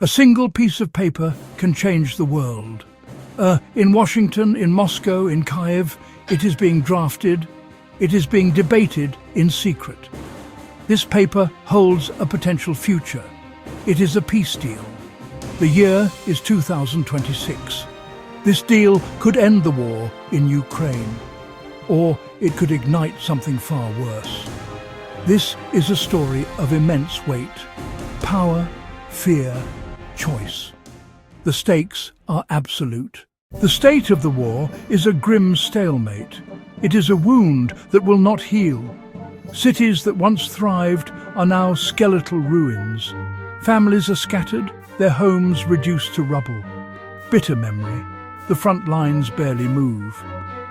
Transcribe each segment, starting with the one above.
A single piece of paper can change the world. In Washington, in Moscow, in Kiev, it is being drafted, it is being debated in secret. This paper holds a potential future. It is a peace deal. The year is 2026. This deal could end the war in Ukraine, or it could ignite something far worse. This is a story of immense weight, power, fear, choice. The stakes are absolute. The state of the war is a grim stalemate. It is a wound that will not heal. Cities that once thrived are now skeletal ruins. Families are scattered, their homes reduced to rubble. Bitter memory. The front lines barely move.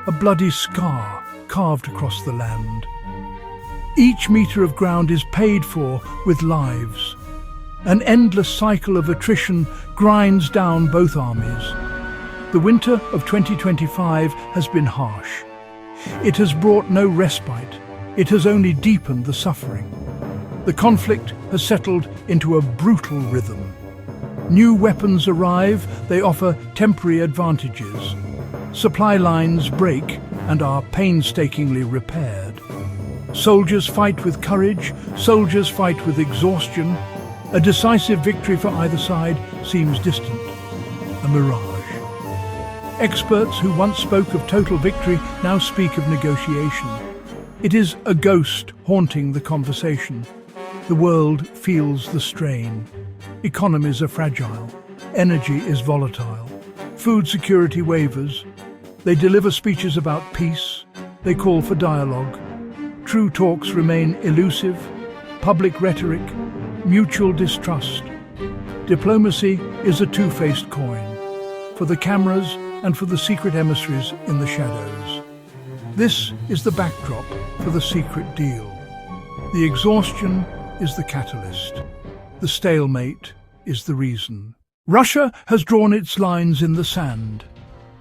A bloody scar carved across the land. Each metre of ground is paid for with lives. An endless cycle of attrition grinds down both armies. The winter of 2025 has been harsh. It has brought no respite. It has only deepened the suffering. The conflict has settled into a brutal rhythm. New weapons arrive, they offer temporary advantages. Supply lines break and are painstakingly repaired. Soldiers fight with courage, soldiers fight with exhaustion. A decisive victory for either side seems distant, a mirage. Experts who once spoke of total victory now speak of negotiation. It is a ghost haunting the conversation. The world feels the strain. Economies are fragile. Energy is volatile. Food security wavers. They deliver speeches about peace. They call for dialogue. True talks remain elusive. Public rhetoric, mutual distrust. Diplomacy is a two-faced coin, for the cameras and for the secret emissaries in the shadows. This is the backdrop for the secret deal. The exhaustion is the catalyst. The stalemate is the reason. Russia has drawn its lines in the sand.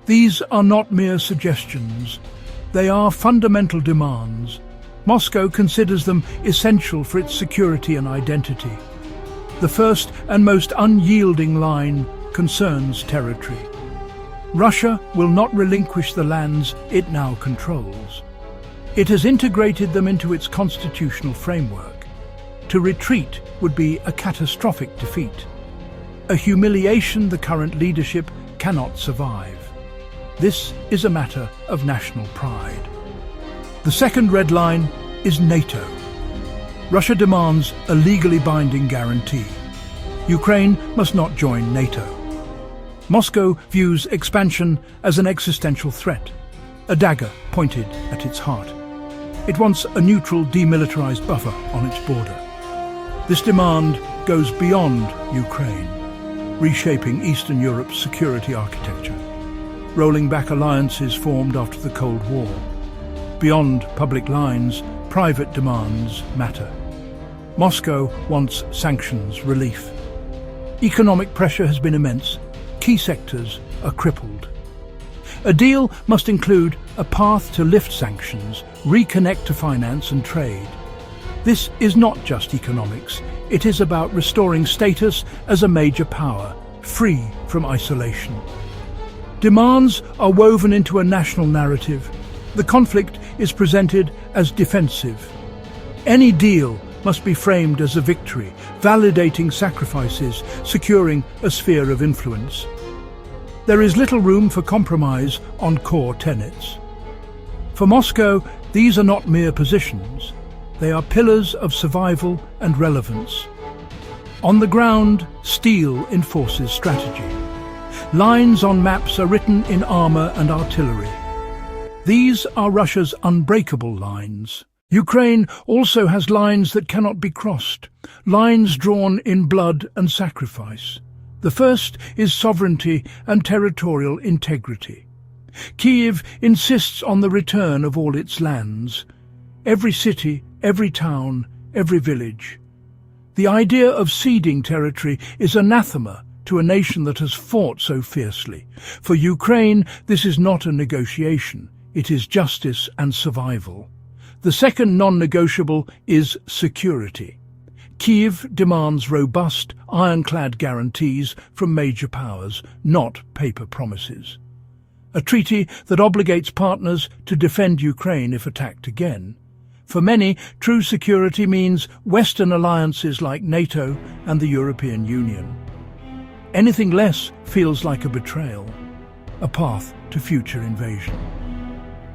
These are not mere suggestions. They are fundamental demands. Moscow considers them essential for its security and identity. The first and most unyielding line concerns territory. Russia will not relinquish the lands it now controls. It has integrated them into its constitutional framework. To retreat would be a catastrophic defeat, a humiliation the current leadership cannot survive. This is a matter of national pride. The second red line is NATO. Russia demands a legally binding guarantee. Ukraine must not join NATO. Moscow views expansion as an existential threat, a dagger pointed at its heart. It wants a neutral, demilitarized buffer on its border. This demand goes beyond Ukraine, reshaping Eastern Europe's security architecture, rolling back alliances formed after the Cold War. Beyond public lines, private demands matter. Moscow wants sanctions relief. Economic pressure has been immense. Key sectors are crippled. A deal must include a path to lift sanctions, reconnect to finance and trade. This is not just economics. It is about restoring status as a major power, free from isolation. Demands are woven into a national narrative. The conflict is presented as defensive. Any deal must be framed as a victory, validating sacrifices, securing a sphere of influence. There is little room for compromise on core tenets. For Moscow, these are not mere positions. They are pillars of survival and relevance. On the ground, steel enforces strategy. Lines on maps are written in armor and artillery. These are Russia's unbreakable lines. Ukraine also has lines that cannot be crossed, lines drawn in blood and sacrifice. The first is sovereignty and territorial integrity. Kyiv insists on the return of all its lands. Every city, every town, every village. The idea of ceding territory is anathema to a nation that has fought so fiercely. For Ukraine, this is not a negotiation. It is justice and survival. The second non-negotiable is security. Kyiv demands robust, ironclad guarantees from major powers, not paper promises. A treaty that obligates partners to defend Ukraine if attacked again. For many, true security means Western alliances like NATO and the European Union. Anything less feels like a betrayal, a path to future invasion.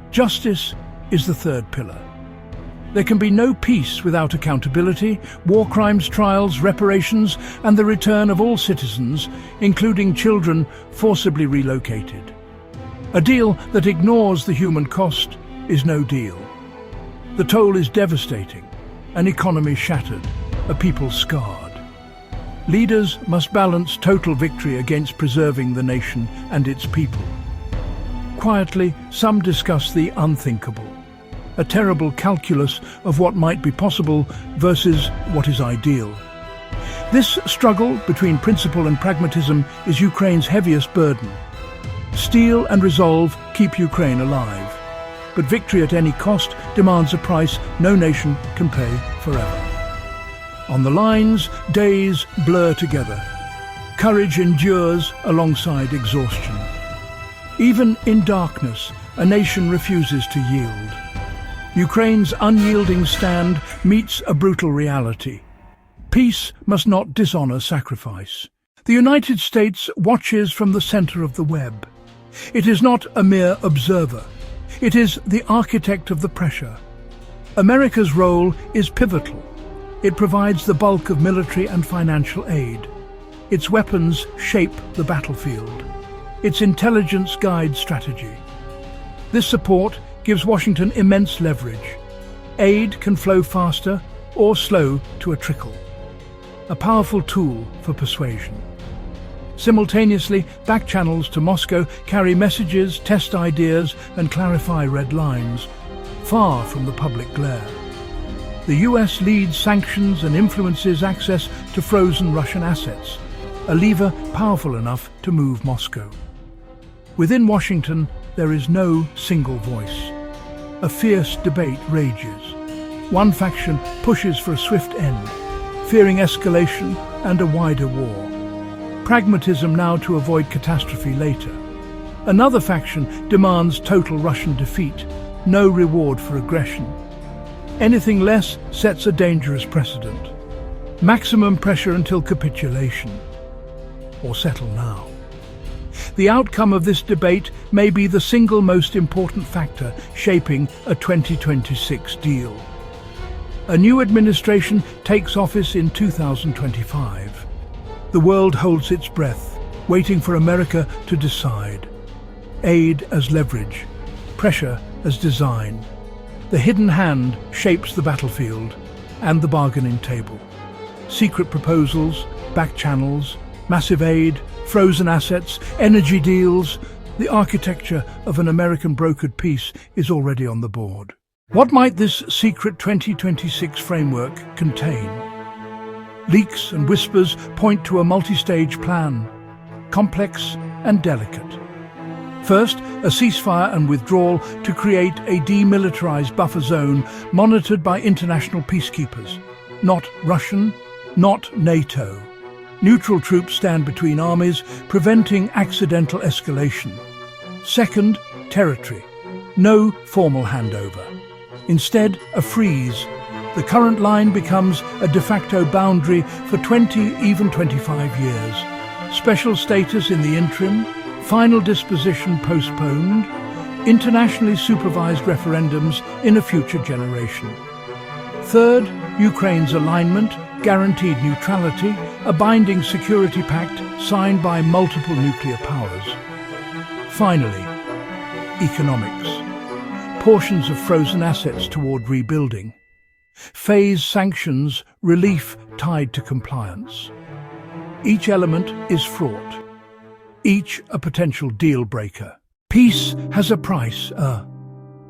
Justice is the third pillar. There can be no peace without accountability, war crimes trials, reparations, and the return of all citizens, including children forcibly relocated. A deal that ignores the human cost is no deal. The toll is devastating, an economy shattered, a people scarred. Leaders must balance total victory against preserving the nation and its people. Quietly, some discuss the unthinkable, a terrible calculus of what might be possible versus what is ideal. This struggle between principle and pragmatism is Ukraine's heaviest burden. Steel and resolve keep Ukraine alive, but victory at any cost demands a price no nation can pay forever. On the lines, days blur together. Courage endures alongside exhaustion. Even in darkness, a nation refuses to yield. Ukraine's unyielding stand meets a brutal reality. Peace must not dishonor sacrifice. The United States watches from the center of the web. It is not a mere observer. It is the architect of the pressure. America's role is pivotal. It provides the bulk of military and financial aid. Its weapons shape the battlefield. Its intelligence guides strategy. This support gives Washington immense leverage. Aid can flow faster or slow to a trickle. A powerful tool for persuasion. Simultaneously, back channels to Moscow carry messages, test ideas, and clarify red lines, far from the public glare. The US leads sanctions and influences access to frozen Russian assets, a lever powerful enough to move Moscow. Within Washington, there is no single voice. A fierce debate rages. One faction pushes for a swift end, fearing escalation and a wider war. Pragmatism now to avoid catastrophe later. Another faction demands total Russian defeat, no reward for aggression. Anything less sets a dangerous precedent. Maximum pressure until capitulation. Or settle now. The outcome of this debate may be the single most important factor shaping a 2026 deal. A new administration takes office in 2025. The world holds its breath, waiting for America to decide. Aid as leverage, pressure as design. The hidden hand shapes the battlefield and the bargaining table. Secret proposals, back channels, massive aid, frozen assets, energy deals. The architecture of an American brokered peace is already on the board. What might this secret 2026 framework contain? Leaks and whispers point to a multi-stage plan, complex and delicate. First, a ceasefire and withdrawal to create a demilitarized buffer zone monitored by international peacekeepers. Not Russian, not NATO. Neutral troops stand between armies, preventing accidental escalation. Second, territory. No formal handover. Instead, a freeze. The current line becomes a de facto boundary for 20, even 25 years. Special status in the interim, final disposition postponed, internationally supervised referendums in a future generation. Third, Ukraine's alignment, guaranteed neutrality, a binding security pact signed by multiple nuclear powers. Finally, economics. Portions of frozen assets toward rebuilding. Phase sanctions, relief tied to compliance. Each element is fraught. Each a potential deal breaker. Peace has a price.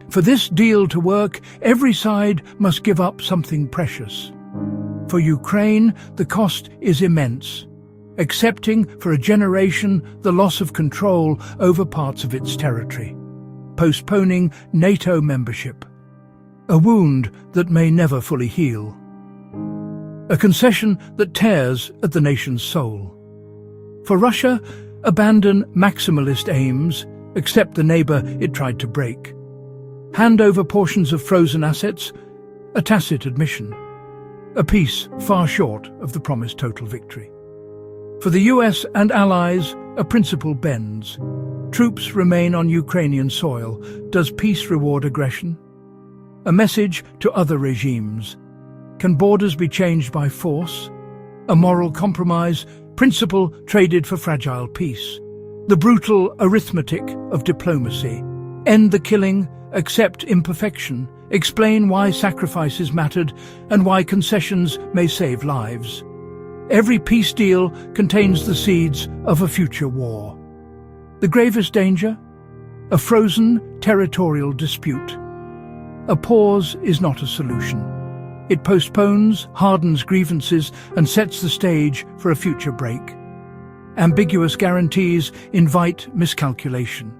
For this deal to work, every side must give up something precious. For Ukraine, the cost is immense, accepting for a generation the loss of control over parts of its territory, postponing NATO membership, a wound that may never fully heal. a concession that tears at the nation's soul. For Russia, abandon maximalist aims, accept the neighbour it tried to break. Hand over portions of frozen assets, a tacit admission. A peace far short of the promised total victory. For the US and allies, a principle bends. Troops remain on Ukrainian soil. Does peace reward aggression? A message to other regimes. Can borders be changed by force? A moral compromise, principle traded for fragile peace. The brutal arithmetic of diplomacy. End the killing, accept imperfection, explain why sacrifices mattered and why concessions may save lives. Every peace deal contains the seeds of a future war. The gravest danger? A frozen territorial dispute. A pause is not a solution. It postpones, hardens grievances, and sets the stage for a future break. Ambiguous guarantees invite miscalculation.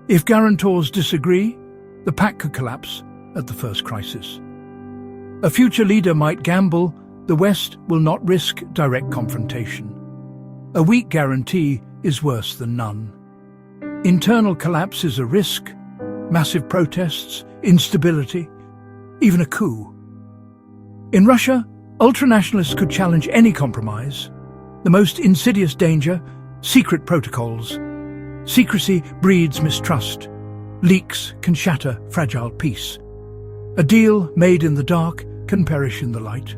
If guarantors disagree, the pact could collapse at the first crisis. A future leader might gamble, the West will not risk direct confrontation. A weak guarantee is worse than none. Internal collapse is a risk, massive protests, instability, even a coup. In Russia, ultranationalists could challenge any compromise. The most insidious danger, secret protocols. Secrecy breeds mistrust. Leaks can shatter fragile peace. A deal made in the dark can perish in the light.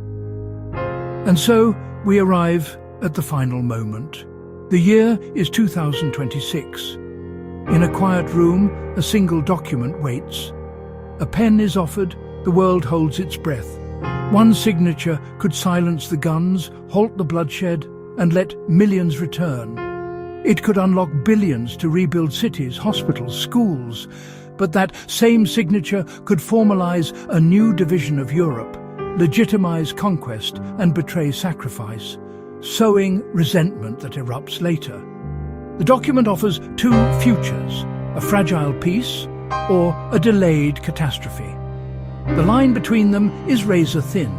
And so we arrive at the final moment. The year is 2026. In a quiet room, a single document waits. A pen is offered, the world holds its breath. One signature could silence the guns, halt the bloodshed, and let millions return. It could unlock billions to rebuild cities, hospitals, schools. But that same signature could formalize a new division of Europe, legitimize conquest and betray sacrifice, sowing resentment that erupts later. The document offers two futures, a fragile peace or a delayed catastrophe. The line between them is razor-thin.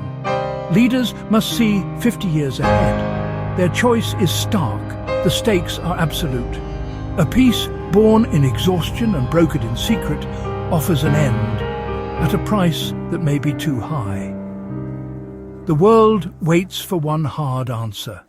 Leaders must see 50 years ahead. Their choice is stark. The stakes are absolute. A peace born in exhaustion and brokered in secret offers an end, at a price that may be too high. The world waits for one hard answer.